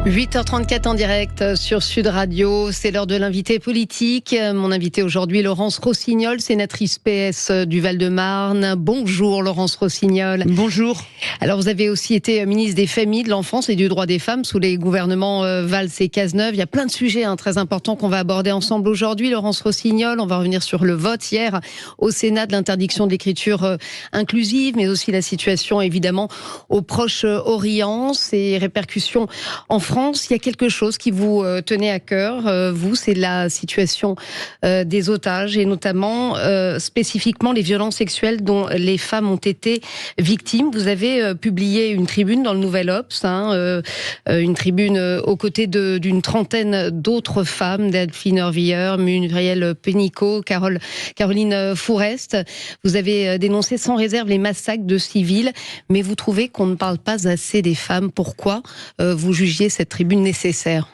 8h34 en direct sur Sud Radio, c'est l'heure de l'invité politique. Mon invité aujourd'hui, Laurence Rossignol, sénatrice PS du Val-de-Marne. Bonjour Laurence Rossignol. Bonjour. Alors vous avez aussi été ministre des Familles, de l'Enfance et du Droit des Femmes sous les gouvernements Valls et Cazeneuve. Il y a plein de sujets très importants qu'on va aborder ensemble aujourd'hui. Laurence Rossignol, on va revenir sur le vote hier au Sénat de l'interdiction de l'écriture inclusive, mais aussi la situation évidemment au Proche-Orient, ses répercussions en France. Il y a quelque chose qui vous tenait à cœur, vous, c'est la situation des otages et notamment spécifiquement les violences sexuelles dont les femmes ont été victimes. Vous avez publié une tribune dans le Nouvel Obs, une tribune aux côtés d'une trentaine d'autres femmes, Delphine Orvilleur, Muriel Pénicaud, Caroline Fourest. Vous avez dénoncé sans réserve les massacres de civils, mais vous trouvez qu'on ne parle pas assez des femmes. Pourquoi vous jugiez cette tribune nécessaire?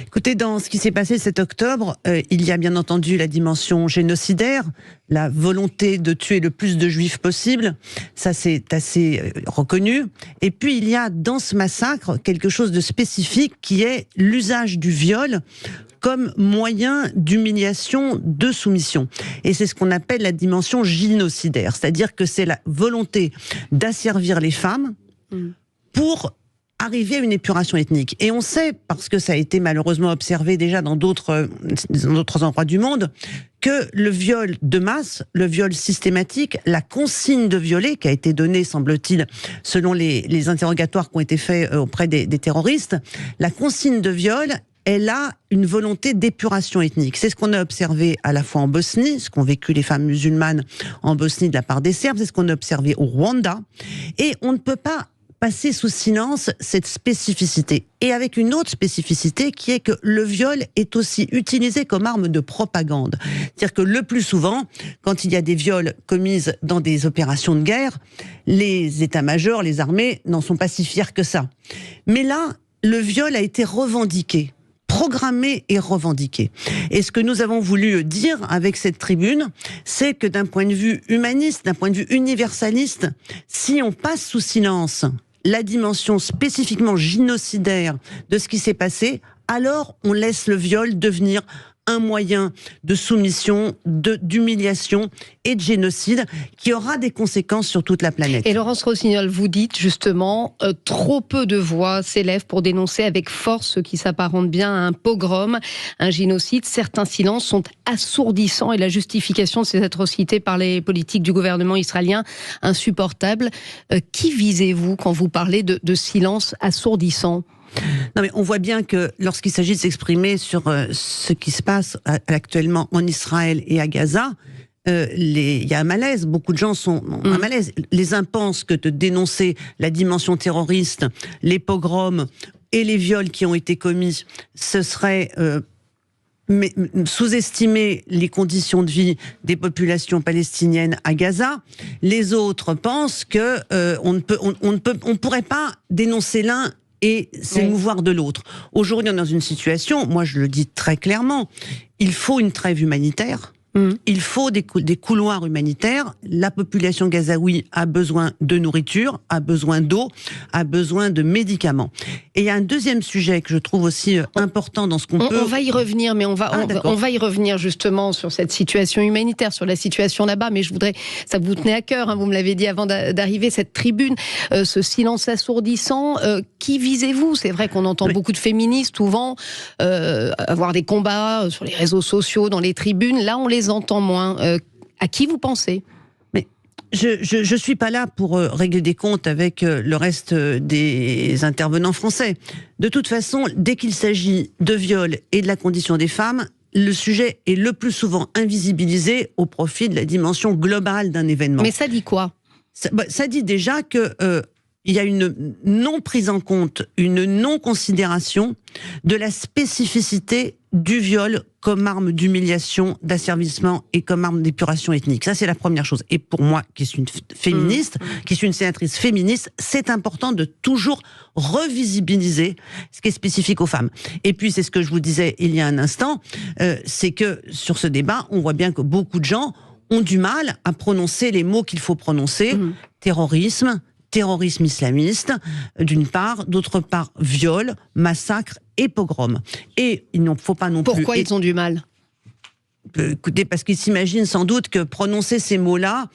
Écoutez, dans ce qui s'est passé cet octobre, il y a bien entendu la dimension génocidaire, la volonté de tuer le plus de juifs possible, ça c'est assez reconnu. Et puis il y a dans ce massacre quelque chose de spécifique qui est l'usage du viol comme moyen d'humiliation, de soumission. Et c'est ce qu'on appelle la dimension génocidaire, c'est-à-dire que c'est la volonté d'asservir les femmes pour arriver à une épuration ethnique. Et on sait, parce que ça a été malheureusement observé déjà dans d'autres endroits du monde, que le viol de masse, le viol systématique, la consigne de violer, qui a été donnée, semble-t-il, selon les interrogatoires qui ont été faits auprès des terroristes, la consigne de viol, elle a une volonté d'épuration ethnique. C'est ce qu'on a observé à la fois en Bosnie, ce qu'ont vécu les femmes musulmanes en Bosnie de la part des Serbes, c'est ce qu'on a observé au Rwanda. Et on ne peut pas passer sous silence cette spécificité. Et avec une autre spécificité qui est que le viol est aussi utilisé comme arme de propagande. C'est-à-dire que le plus souvent, quand il y a des viols commis dans des opérations de guerre, les états-majors, les armées n'en sont pas si fiers que ça. Mais là, le viol a été revendiqué, programmé et revendiqué. Et ce que nous avons voulu dire avec cette tribune, c'est que d'un point de vue humaniste, d'un point de vue universaliste, si on passe sous silence la dimension spécifiquement génocidaire de ce qui s'est passé, alors on laisse le viol devenir un moyen de soumission, d'humiliation et de génocide qui aura des conséquences sur toute la planète. Et Laurence Rossignol, vous dites justement, trop peu de voix s'élèvent pour dénoncer avec force ce qui s'apparente bien à un pogrom, un génocide. Certains silences sont assourdissants et la justification de ces atrocités par les politiques du gouvernement israélien insupportable. Qui visez-vous quand vous parlez de silence assourdissant ? Non, mais on voit bien que lorsqu'il s'agit de s'exprimer sur ce qui se passe actuellement en Israël et à Gaza, il y a un malaise. Beaucoup de gens sont un malaise. Les uns pensent que de dénoncer la dimension terroriste, les pogroms et les viols qui ont été commis, ce serait sous-estimer les conditions de vie des populations palestiniennes à Gaza. Les autres pensent que on pourrait pas dénoncer l'un et s'émouvoir de l'autre. Aujourd'hui, on est dans une situation, moi je le dis très clairement, il faut une trêve humanitaire, il faut des couloirs humanitaires, la population gazaoui a besoin de nourriture, a besoin d'eau, a besoin de médicaments. Et il y a un deuxième sujet que je trouve aussi important dans ce qu'on peut... On va y revenir, mais on va y revenir justement sur cette situation humanitaire, sur la situation là-bas, mais je voudrais, ça vous tenait à cœur, vous me l'avez dit avant d'arriver, cette tribune, ce silence assourdissant, qui visez-vous? C'est vrai qu'on entend beaucoup de féministes souvent avoir des combats sur les réseaux sociaux, dans les tribunes, là on les entend moins. À qui vous pensez? Je suis pas là pour régler des comptes avec le reste des intervenants français. De toute façon, dès qu'il s'agit de viol et de la condition des femmes, le sujet est le plus souvent invisibilisé au profit de la dimension globale d'un événement. Mais ça dit quoi? Ça dit déjà que il y a une non prise en compte, une non considération de la spécificité du viol comme arme d'humiliation, d'asservissement et comme arme d'épuration ethnique. Ça, c'est la première chose. Et pour moi, qui suis une féministe, qui suis une sénatrice féministe, c'est important de toujours revisibiliser ce qui est spécifique aux femmes. Et puis, c'est ce que je vous disais il y a un instant, c'est que sur ce débat, on voit bien que beaucoup de gens ont du mal à prononcer les mots qu'il faut prononcer. Terrorisme, terrorisme islamiste, d'une part, d'autre part, viol, massacre et pogrom. Et il ne faut pas non plus... Pourquoi ils ont du mal ? Écoutez, parce qu'ils s'imaginent sans doute que prononcer ces mots-là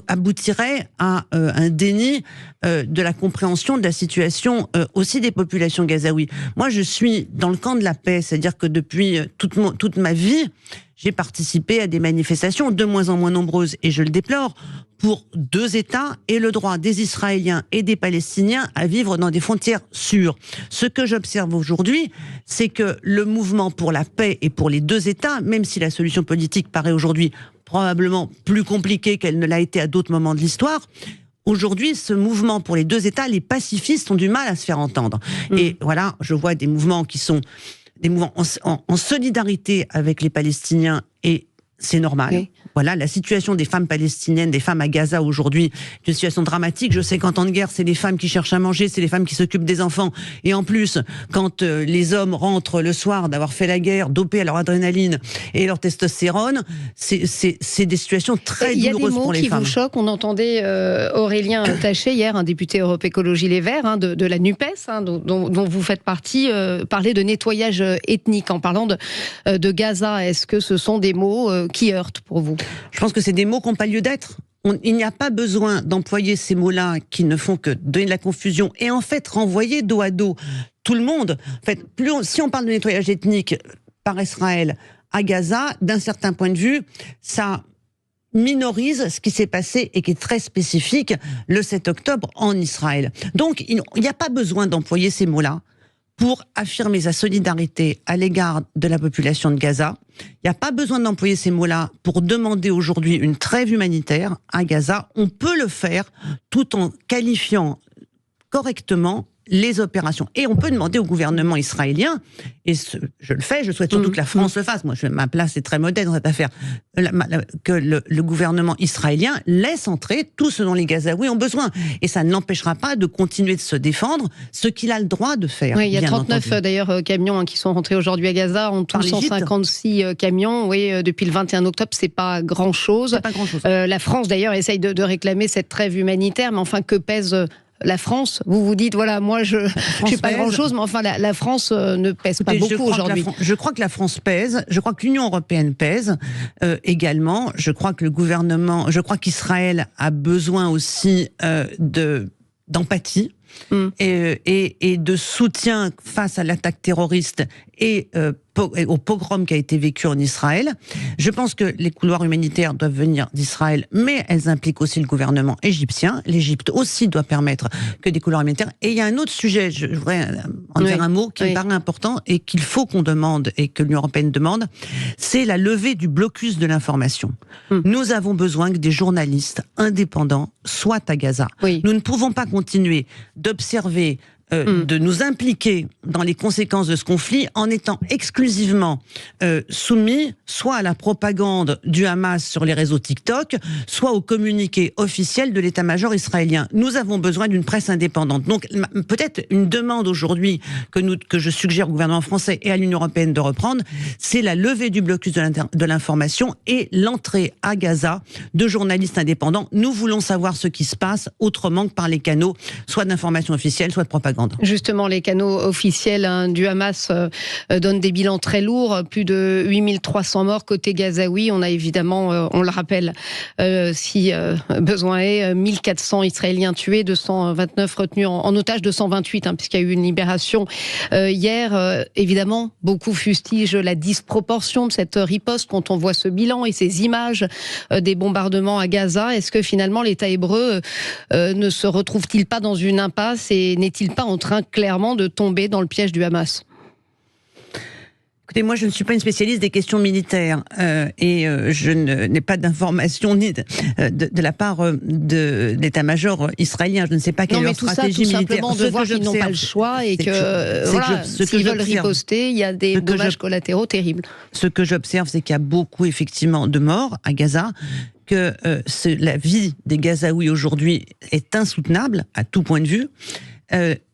aboutirait à un déni de la compréhension de la situation aussi des populations gazaouis. Moi, je suis dans le camp de la paix, c'est-à-dire que depuis toute ma vie, j'ai participé à des manifestations de moins en moins nombreuses, et je le déplore, pour 2 États et le droit des Israéliens et des Palestiniens à vivre dans des frontières sûres. Ce que j'observe aujourd'hui, c'est que le mouvement pour la paix et pour les 2 États, même si la solution politique paraît aujourd'hui probablement plus compliquée qu'elle ne l'a été à d'autres moments de l'histoire, aujourd'hui, ce mouvement pour les 2 États, les pacifistes ont du mal à se faire entendre. Et voilà, je vois des mouvements qui sont des mouvements en solidarité avec les Palestiniens, et c'est normal. Oui. Voilà, la situation des femmes palestiniennes, des femmes à Gaza aujourd'hui, est une situation dramatique. Je sais qu'en temps de guerre, c'est les femmes qui cherchent à manger, c'est les femmes qui s'occupent des enfants. Et en plus, quand les hommes rentrent le soir d'avoir fait la guerre, dopés à leur adrénaline et leur testostérone, c'est des situations très douloureuses pour les femmes. Il y a des mots qui vous choquent. On entendait Aurélien Taché hier, un député Europe Écologie Les Verts, de la NUPES, dont vous faites partie, parler de nettoyage ethnique en parlant de Gaza. Est-ce que ce sont des mots qui heurtent pour vous ? Je pense que c'est des mots qui n'ont pas lieu d'être. Il n'y a pas besoin d'employer ces mots-là qui ne font que donner de la confusion et en fait renvoyer dos à dos tout le monde. En fait, si on parle de nettoyage ethnique par Israël à Gaza, d'un certain point de vue, ça minorise ce qui s'est passé et qui est très spécifique le 7 octobre en Israël. Donc, il n'y a pas besoin d'employer ces mots-là pour affirmer sa solidarité à l'égard de la population de Gaza. Il n'y a pas besoin d'employer ces mots-là pour demander aujourd'hui une trêve humanitaire à Gaza. On peut le faire tout en qualifiant correctement les opérations. Et on peut demander au gouvernement israélien, et je le fais, je souhaite surtout que la France le fasse, moi ma place est très modeste dans cette affaire, que le gouvernement israélien laisse entrer tout ce dont les Gazaouis ont besoin. Et ça ne l'empêchera pas de continuer de se défendre, ce qu'il a le droit de faire. Oui, il y a 39 d'ailleurs camions qui sont rentrés aujourd'hui à Gaza, en tout 156 camions. Oui, depuis le 21 octobre, c'est pas grand-chose. C'est pas grand-chose. La France d'ailleurs essaye de réclamer cette trêve humanitaire, mais enfin que pèse la France? Vous dites, voilà, moi je ne suis pas grand-chose, mais enfin la France ne pèse pas beaucoup aujourd'hui. Je crois que la France pèse, je crois que l'Union européenne pèse également, je crois que le gouvernement, je crois qu'Israël a besoin aussi d'empathie. Et de soutien face à l'attaque terroriste et au pogrom qui a été vécu en Israël. Je pense que les couloirs humanitaires doivent venir d'Israël, mais elles impliquent aussi le gouvernement égyptien. L'Égypte aussi doit permettre que des couloirs humanitaires. Et il y a un autre sujet, je voudrais en dire un mot, qui me paraît important et qu'il faut qu'on demande et que l'Union européenne demande, c'est la levée du blocus de l'information. Nous avons besoin que des journalistes indépendants soient à Gaza. Nous ne pouvons pas continuer d'observer, de nous impliquer dans les conséquences de ce conflit en étant exclusivement soumis soit à la propagande du Hamas sur les réseaux TikTok, soit au communiqué officiel de l'état-major israélien. Nous avons besoin d'une presse indépendante. Donc peut-être une demande aujourd'hui que je suggère au gouvernement français et à l'Union européenne de reprendre, c'est la levée du blocus de l'information et l'entrée à Gaza de journalistes indépendants. Nous voulons savoir ce qui se passe autrement que par les canaux, soit d'information officielle, soit de propagande. Justement, les canaux officiels du Hamas donnent des bilans très lourds, plus de 8300 morts côté gazaoui. On a évidemment, on le rappelle, si besoin est, 1400 Israéliens tués, 229 retenus en otage, 228, puisqu'il y a eu une libération hier. Évidemment, beaucoup fustigent la disproportion de cette riposte quand on voit ce bilan et ces images des bombardements à Gaza. Est-ce que finalement l'État hébreu ne se retrouve-t-il pas dans une impasse et n'est-il pas en train clairement de tomber dans le piège du Hamas? Écoutez, moi je ne suis pas une spécialiste des questions militaires et je n'ai pas d'informations ni de la part de l'état-major israélien. Je ne sais pas quelle est leur stratégie militaire. Simplement de voir qu'ils n'ont pas le choix et que voilà, s'ils veulent riposter, il y a des dommages collatéraux terribles. Ce que j'observe, c'est qu'il y a beaucoup effectivement de morts à Gaza, que la vie des Gazaouis aujourd'hui est insoutenable à tout point de vue.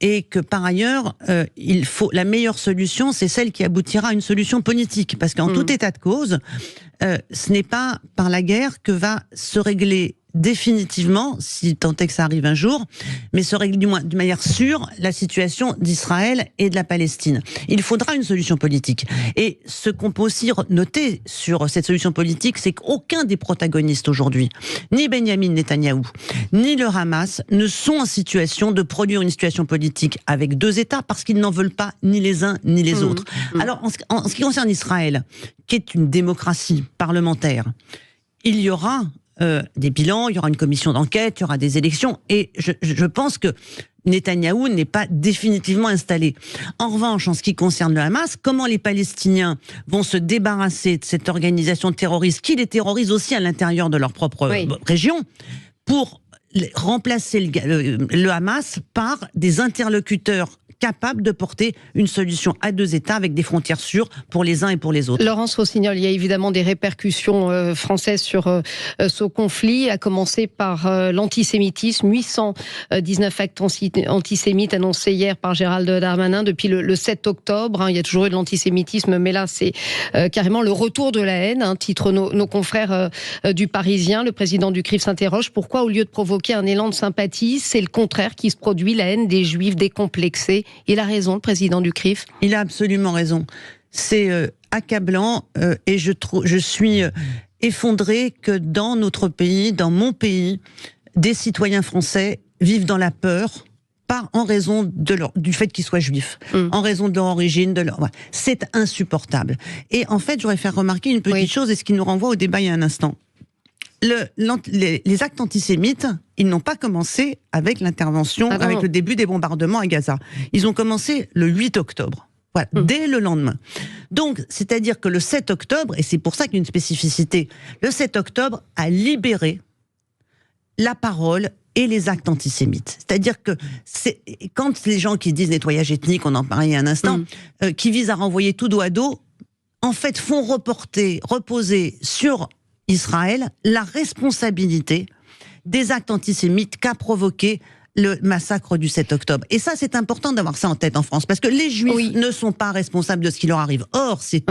Et que par ailleurs, la meilleure solution, c'est celle qui aboutira à une solution politique. Parce qu'en tout état de cause, ce n'est pas par la guerre que va se régler définitivement, si tant est que ça arrive un jour, mais se règle du moins d'une manière sûre la situation d'Israël et de la Palestine. Il faudra une solution politique. Et ce qu'on peut aussi noter sur cette solution politique, c'est qu'aucun des protagonistes aujourd'hui, ni Benyamin Netanyahou, ni le Hamas, ne sont en situation de produire une situation politique avec deux États, parce qu'ils n'en veulent pas ni les uns ni les autres. Alors, en ce qui concerne Israël, qui est une démocratie parlementaire, il y aura des bilans, il y aura une commission d'enquête, il y aura des élections, et je pense que Netanyahou n'est pas définitivement installé. En revanche, en ce qui concerne le Hamas, comment les Palestiniens vont se débarrasser de cette organisation terroriste, qui les terrorise aussi à l'intérieur de leur propre région, pour remplacer le Hamas par des interlocuteurs capable de porter une solution à deux États avec des frontières sûres pour les uns et pour les autres. Laurence Rossignol, il y a évidemment des répercussions françaises sur ce conflit, à commencer par l'antisémitisme. 819 actes antisémites annoncés hier par Gérald Darmanin depuis le 7 octobre. Il y a toujours eu de l'antisémitisme, mais là c'est carrément le retour de la haine, titre nos confrères du Parisien. Le président du CRIF s'interroge: pourquoi, au lieu de provoquer un élan de sympathie, c'est le contraire qui se produit, la haine des Juifs décomplexés? Il a raison, le président du CRIF. Il a absolument raison. C'est accablant et je suis effondrée que dans notre pays, dans mon pays, des citoyens français vivent dans la peur en raison du fait qu'ils soient juifs, en raison de leur origine, c'est insupportable. Et en fait, j'aurais fait remarquer une petite chose, et ce qui nous renvoie au débat il y a un instant. Les actes antisémites, ils n'ont pas commencé avec l'intervention, avec le début des bombardements à Gaza. Ils ont commencé le 8 octobre. Voilà, dès le lendemain. Donc, c'est-à-dire que le 7 octobre, et c'est pour ça qu'il y a une spécificité, le 7 octobre a libéré la parole et les actes antisémites. C'est-à-dire que quand les gens qui disent nettoyage ethnique, on en parlait il y a un instant, qui visent à renvoyer tout dos à dos, en fait font reposer sur Israël la responsabilité des actes antisémites qu'a provoqué le massacre du 7 octobre. Et ça, c'est important d'avoir ça en tête en France, parce que les Juifs ne sont pas responsables de ce qui leur arrive. Or, c'est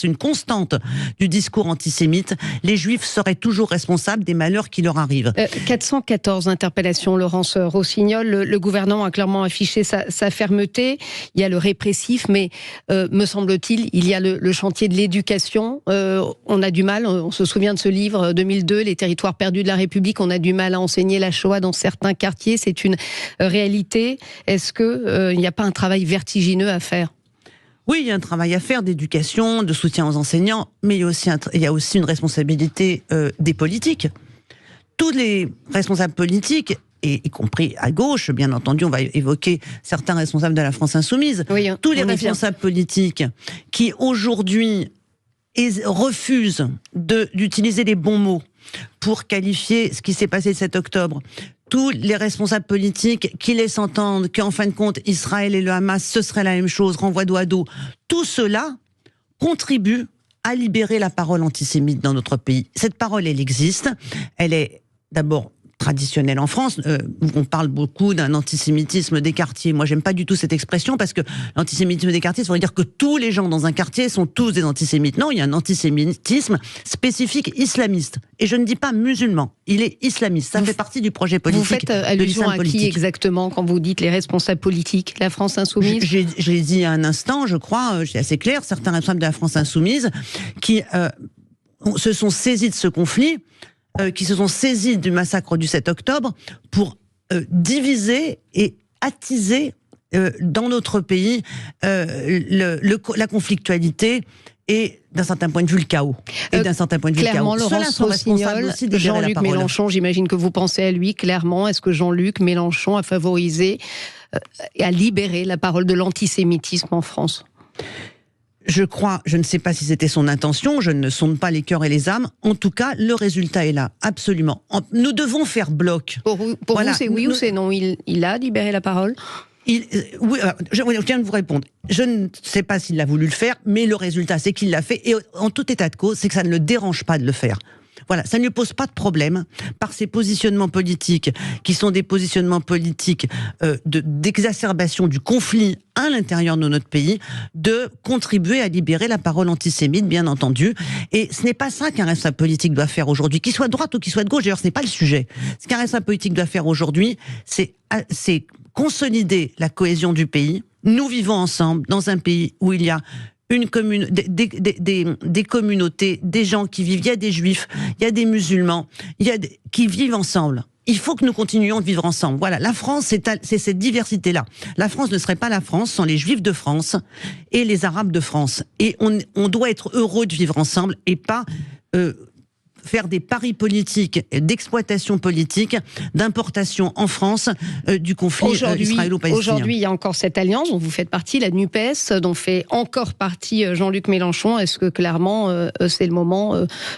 une constante du discours antisémite, les Juifs seraient toujours responsables des malheurs qui leur arrivent. 414 interpellations, Laurence Rossignol. Le gouvernement a clairement affiché sa fermeté. Il y a le répressif, mais me semble-t-il, il y a le chantier de l'éducation. On a du mal, on se souvient de ce livre 2002, Les territoires perdus de la République. On a du mal à enseigner la Shoah dans certains quartiers. C'est une réalité. Est-ce qu'il n'y a pas un travail vertigineux à faire ? Oui, il y a un travail à faire d'éducation, de soutien aux enseignants, mais il y a aussi une responsabilité des politiques. Tous les responsables politiques, y compris à gauche, bien entendu, on va évoquer certains responsables de la France Insoumise, tous les responsables politiques qui aujourd'hui refusent d'utiliser les bons mots pour qualifier ce qui s'est passé le 7 octobre, tous les responsables politiques qui laissent entendre qu'en fin de compte, Israël et le Hamas, ce serait la même chose, renvoi dos à dos, tout cela contribue à libérer la parole antisémite dans notre pays. Cette parole, elle existe, elle est d'abord traditionnelle en France. On parle beaucoup d'un antisémitisme des quartiers. Moi, j'aime pas du tout cette expression, parce que l'antisémitisme des quartiers, ça veut dire que tous les gens dans un quartier sont tous des antisémites. Non, il y a un antisémitisme spécifique islamiste. Et je ne dis pas musulman, il est islamiste. Ça fait partie du projet politique. Vous faites allusion à qui exactement quand vous dites les responsables politiques? La France Insoumise? J'ai dit il y a un instant, je crois, c'est assez clair, certains responsables de la France Insoumise qui se sont saisis de ce conflit, qui se sont saisis du massacre du 7 octobre pour diviser et attiser dans notre pays la conflictualité et d'un certain point de vue le chaos. Et d'un certain point de vue clairement, le chaos. Laurence Rossignol, Jean-Luc Mélenchon, j'imagine que vous pensez à lui, clairement. Est-ce que Jean-Luc Mélenchon a favorisé et a libéré la parole de l'antisémitisme en France ? Je ne sais pas si c'était son intention, je ne sonde pas les cœurs et les âmes. En tout cas, le résultat est là, absolument. Nous devons faire bloc. Pour vous, c'est oui ou c'est non? Il a libéré la parole? Oui, je viens de vous répondre. Je ne sais pas s'il a voulu le faire, mais le résultat, c'est qu'il l'a fait. Et en tout état de cause, c'est que ça ne le dérange pas de le faire. Voilà, ça ne lui pose pas de problème par ses positionnements politiques, qui sont des positionnements politiques d'exacerbation du conflit à l'intérieur de notre pays, de contribuer à libérer la parole antisémite, bien entendu. Et ce n'est pas ça qu'un responsable politique doit faire aujourd'hui, qu'il soit de droite ou qu'il soit de gauche. D'ailleurs, ce n'est pas le sujet. Ce qu'un responsable politique doit faire aujourd'hui, c'est consolider la cohésion du pays. Nous vivons ensemble dans un pays où il y a une commune, des communautés, des gens qui vivent. Il y a des juifs, il y a des musulmans, qui vivent ensemble. Il faut que nous continuions de vivre ensemble. Voilà, la France, c'est cette diversité-là. La France ne serait pas la France sans les Juifs de France et les Arabes de France. Et on doit être heureux de vivre ensemble et pas faire des paris politiques, d'exploitation politique, d'importation en France du conflit israélo-palestinien. Aujourd'hui, il y a encore cette alliance dont vous faites partie, la NUPES, dont fait encore partie Jean-Luc Mélenchon. Est-ce que clairement, c'est le moment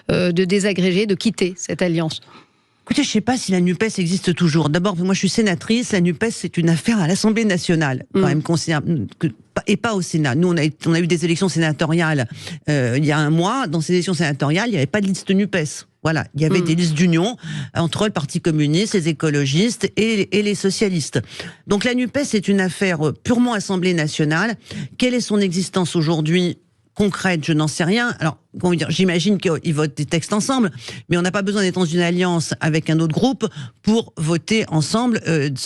de désagréger, de quitter cette alliance ? Écoutez, je ne sais pas si la NUPES existe toujours. D'abord, moi je suis sénatrice, la NUPES c'est une affaire à l'Assemblée nationale, quand même et pas au Sénat. Nous, on a eu des élections sénatoriales il y a un mois. Dans ces élections sénatoriales, il n'y avait pas de liste NUPES. Voilà, il y avait des listes d'union entre le Parti communiste, les écologistes et les socialistes. Donc la NUPES c'est une affaire purement Assemblée nationale. Quelle est son existence aujourd'hui ? Concrète, je n'en sais rien. Alors, comment dire, j'imagine qu'ils votent des textes ensemble, mais on n'a pas besoin d'être dans une alliance avec un autre groupe pour voter ensemble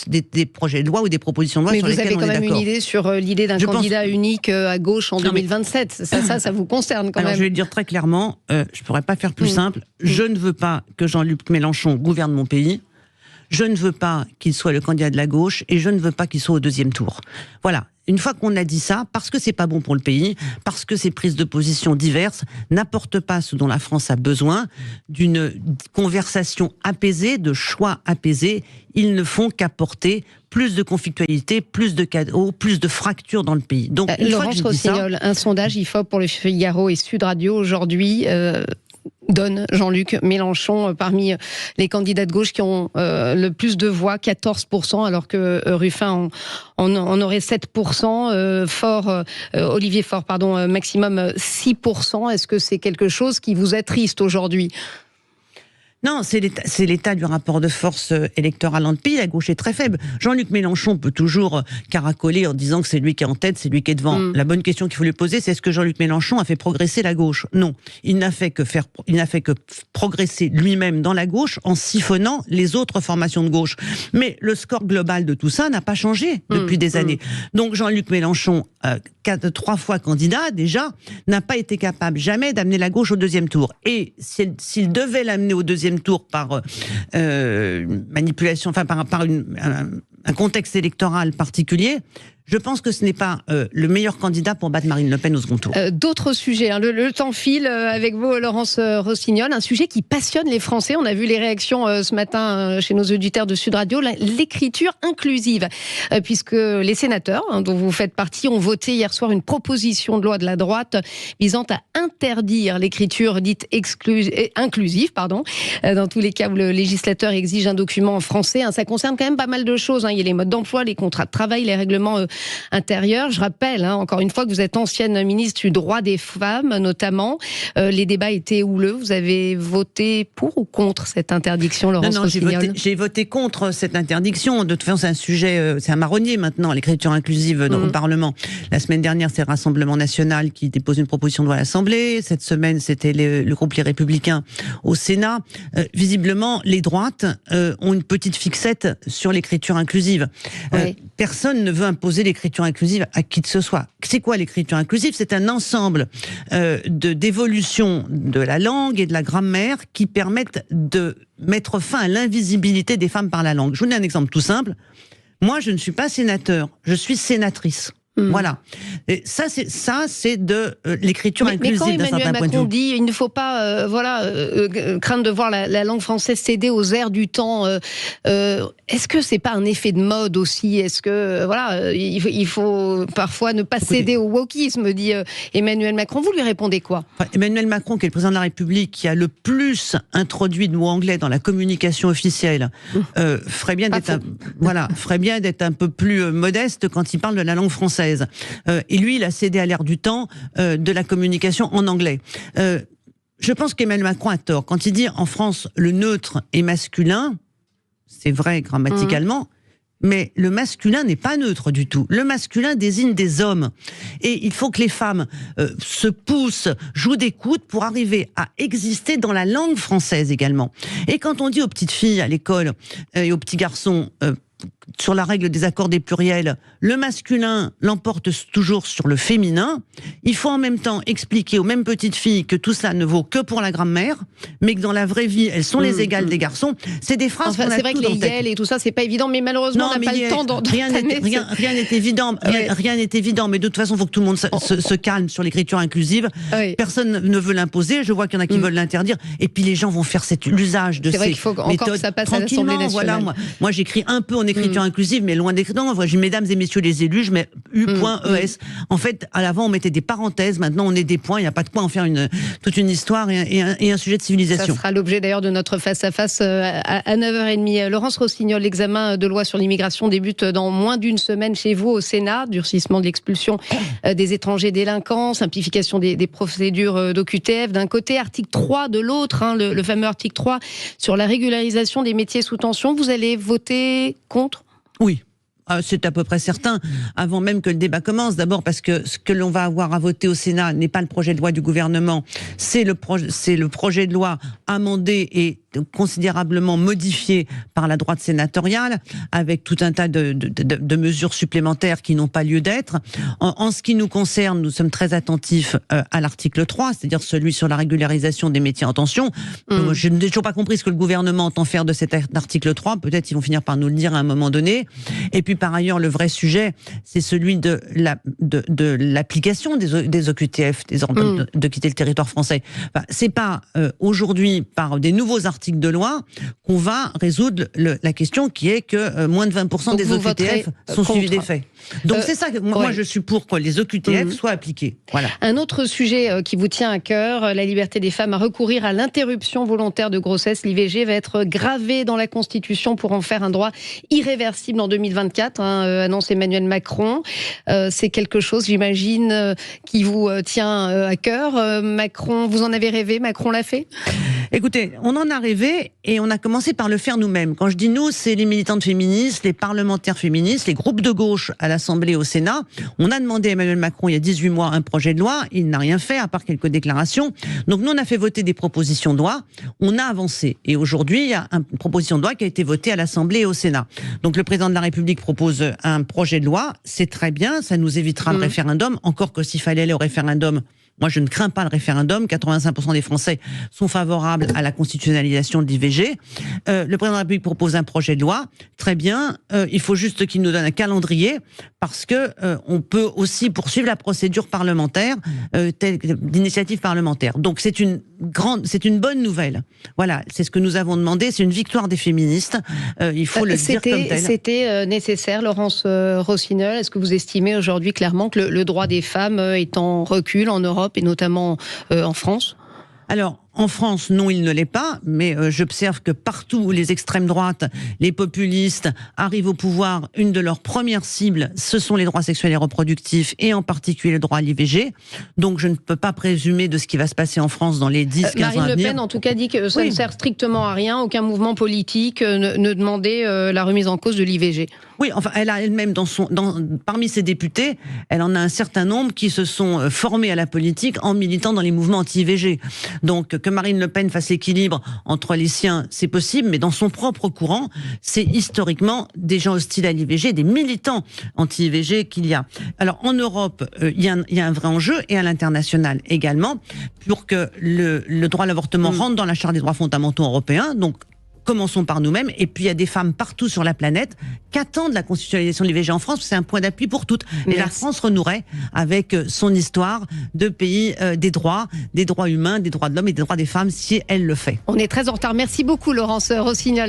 des projets de loi ou des propositions de loi sur lesquelles on est d'accord. Mais vous avez quand même une idée sur l'idée d'un candidat unique à gauche en 2027. Ça vous concerne quand même. Je vais le dire très clairement, je ne pourrais pas faire plus simple. Je ne veux pas que Jean-Luc Mélenchon gouverne mon pays. Je ne veux pas qu'il soit le candidat de la gauche et je ne veux pas qu'il soit au deuxième tour. Voilà. Une fois qu'on a dit ça, parce que c'est pas bon pour le pays, parce que ces prises de position diverses n'apportent pas ce dont la France a besoin, d'une conversation apaisée, de choix apaisés, ils ne font qu'apporter plus de conflictualité, plus de chaos, plus de fractures dans le pays. Donc, Laurence Rossignol, un sondage IFOP pour le Figaro et Sud Radio aujourd'hui donne Jean-Luc Mélenchon parmi les candidats de gauche qui ont le plus de voix, 14%, alors que Ruffin en aurait 7%, Olivier Faure, maximum 6%. Est-ce que c'est quelque chose qui vous attriste aujourd'hui ? Non, c'est l'état du rapport de force électoral dans le pays. La gauche est très faible. Jean-Luc Mélenchon peut toujours caracoler en disant que c'est lui qui est en tête, c'est lui qui est devant. La bonne question qu'il faut lui poser, c'est est-ce que Jean-Luc Mélenchon a fait progresser la gauche ? Non. Il n'a fait que progresser lui-même dans la gauche en siphonnant les autres formations de gauche. Mais le score global de tout ça n'a pas changé depuis des années. Donc Jean-Luc Mélenchon, 3 fois candidat déjà, n'a pas été capable jamais d'amener la gauche au deuxième tour. Et s'il devait l'amener au deuxième tour par manipulation, par un contexte électoral particulier, je pense que ce n'est pas le meilleur candidat pour battre Marine Le Pen au second tour. D'autres sujets, le temps file avec vous, Laurence Rossignol, un sujet qui passionne les Français. On a vu les réactions ce matin chez nos auditeurs de Sud Radio, l'écriture inclusive, puisque les sénateurs, dont vous faites partie, ont voté hier soir une proposition de loi de la droite visant à interdire l'écriture dite inclusive, dans tous les cas où le législateur exige un document en français. Ça concerne quand même pas mal de choses. Il y a les modes d'emploi, les contrats de travail, les règlements intérieur. Je rappelle, encore une fois, que vous êtes ancienne ministre du droit des femmes, notamment. Les débats étaient houleux. Vous avez voté pour ou contre cette interdiction, Laurence Rossignol ? J'ai voté contre cette interdiction. De toute façon, c'est un sujet, c'est un marronnier maintenant, l'écriture inclusive au Parlement. La semaine dernière, c'est le Rassemblement national qui dépose une proposition de loi à l'Assemblée. Cette semaine, c'était le groupe Les Républicains au Sénat. Visiblement, les droites ont une petite fixette sur l'écriture inclusive. Oui. Personne ne veut imposer l'écriture inclusive à qui que ce soit. C'est quoi l'écriture inclusive ? C'est un ensemble d'évolutions de la langue et de la grammaire qui permettent de mettre fin à l'invisibilité des femmes par la langue. Je vous donne un exemple tout simple. Moi, je ne suis pas sénateur, je suis sénatrice. Voilà. Et ça, c'est de l'écriture inclusive d'un certain point de vue. Mais quand Emmanuel Macron dit il ne faut pas craindre de voir la langue française céder aux airs du temps, est-ce que c'est pas un effet de mode aussi ? Est-ce que il faut parfois ne pas céder au wokisme, dit Emmanuel Macron. Vous lui répondez quoi ? Emmanuel Macron, qui est le président de la République, qui a le plus introduit de mots anglais dans la communication officielle, ferait bien d'être un peu plus modeste quand il parle de la langue française. Et lui, il a cédé à l'ère du temps de la communication en anglais. Je pense qu'Emmanuel Macron a tort. Quand il dit en France, le neutre est masculin, c'est vrai grammaticalement, mais le masculin n'est pas neutre du tout. Le masculin désigne des hommes. Et il faut que les femmes se poussent, jouent des coudes pour arriver à exister dans la langue française également. Et quand on dit aux petites filles à l'école et aux petits garçons... sur la règle des accords des pluriels, le masculin l'emporte toujours sur le féminin. Il faut en même temps expliquer aux mêmes petites filles que tout ça ne vaut que pour la grammaire, mais que dans la vraie vie, elles sont les égales des garçons. C'est des phrases qu'on a c'est vrai que les YEL et tout ça, c'est pas évident, mais malheureusement, on n'a pas le temps rien n'est évident. Rien n'est évident, mais de toute façon, il faut que tout le monde se calme sur l'écriture inclusive. Oui. Personne ne veut l'imposer. Je vois qu'il y en a qui veulent l'interdire. Et puis les gens vont faire l'usage de ces méthodes. Faut encore que ça passe à l'Assemblée nationale. Voilà, moi j'écris un peu en écriture inclusive, mais loin d'écrire. Non, j'ai mesdames et messieurs les élus, je mets U.ES. En fait, à l'avant, on mettait des parenthèses. Maintenant, on est des points. Il n'y a pas de quoi en faire toute une histoire et un sujet de civilisation. Ça sera l'objet d'ailleurs de notre face-à-face à 9h30. Laurence Rossignol, l'examen de loi sur l'immigration débute dans moins d'une semaine chez vous au Sénat. Durcissement de l'expulsion des étrangers délinquants, simplification des procédures d'OQTF d'un côté, article 3 de l'autre, le fameux article 3 sur la régularisation des métiers sous tension. Vous allez voter contre ? Oui. C'est à peu près certain, avant même que le débat commence. D'abord parce que ce que l'on va avoir à voter au Sénat n'est pas le projet de loi du gouvernement, c'est le projet de loi amendé et considérablement modifié par la droite sénatoriale, avec tout un tas de mesures supplémentaires qui n'ont pas lieu d'être. En ce qui nous concerne, nous sommes très attentifs à l'article 3, c'est-à-dire celui sur la régularisation des métiers en tension. Je n'ai toujours pas compris ce que le gouvernement entend faire de cet article 3. Peut-être ils vont finir par nous le dire à un moment donné. Et puis par ailleurs, le vrai sujet, c'est celui de l'application des OQTF, des ordres de quitter le territoire français. Enfin, c'est pas aujourd'hui par des nouveaux articles de loi qu'on va résoudre la question qui est que moins de 20% des OQTF sont suivis des faits. Donc c'est ça que moi je suis pour que les OQTF soient appliqués. Voilà. Un autre sujet qui vous tient à cœur, la liberté des femmes à recourir à l'interruption volontaire de grossesse, l'IVG, va être gravée dans la Constitution pour en faire un droit irréversible en 2024, annonce Emmanuel Macron. C'est quelque chose, j'imagine, qui vous tient à cœur. Macron, vous en avez rêvé, Macron l'a fait ? Écoutez, on en a rêvé et on a commencé par le faire nous-mêmes. Quand je dis nous, c'est les militantes féministes, les parlementaires féministes, les groupes de gauche à l'Assemblée et au Sénat. On a demandé à Emmanuel Macron il y a 18 mois un projet de loi, il n'a rien fait à part quelques déclarations. Donc nous on a fait voter des propositions de loi, on a avancé. Et aujourd'hui il y a une proposition de loi qui a été votée à l'Assemblée et au Sénat. Donc le président de la République propose un projet de loi, c'est très bien, ça nous évitera le référendum, encore que s'il fallait le référendum, moi, je ne crains pas le référendum. 85% des Français sont favorables à la constitutionnalisation de l'IVG. Le président de la République propose un projet de loi. Très bien. Il faut juste qu'il nous donne un calendrier parce que on peut aussi poursuivre la procédure parlementaire, d'initiative parlementaire. Donc, c'est une bonne nouvelle. Voilà. C'est ce que nous avons demandé. C'est une victoire des féministes. Il faut le dire comme tel. C'était nécessaire, Laurence Rossignol. Est-ce que vous estimez aujourd'hui clairement que le droit des femmes est en recul en Europe et notamment en France ? Alors, en France, non, il ne l'est pas, mais j'observe que partout où les extrêmes droites, les populistes arrivent au pouvoir, une de leurs premières cibles, ce sont les droits sexuels et reproductifs, et en particulier le droit à l'IVG. Donc je ne peux pas présumer de ce qui va se passer en France dans les 10-15 ans à venir. Marine Le Pen, en tout cas, dit que ça ne sert strictement à rien, aucun mouvement politique ne demandait la remise en cause de l'IVG. Oui, enfin, elle a elle-même, parmi ses députés, elle en a un certain nombre qui se sont formés à la politique en militant dans les mouvements anti-IVG. Donc, que Marine Le Pen fasse l'équilibre entre les siens, c'est possible, mais dans son propre courant, c'est historiquement des gens hostiles à l'IVG, des militants anti-IVG qu'il y a. Alors, en Europe, il y a un vrai enjeu, et à l'international également, pour que le droit à l'avortement rentre dans la Charte des droits fondamentaux européens. Donc, commençons par nous-mêmes. Et puis, il y a des femmes partout sur la planète qui attendent la constitutionnalisation de l'IVG en France. C'est un point d'appui pour toutes. Et la France renouerait avec son histoire de pays des droits humains, des droits de l'homme et des droits des femmes si elle le fait. On est très en retard. Merci beaucoup, Laurence Rossignol.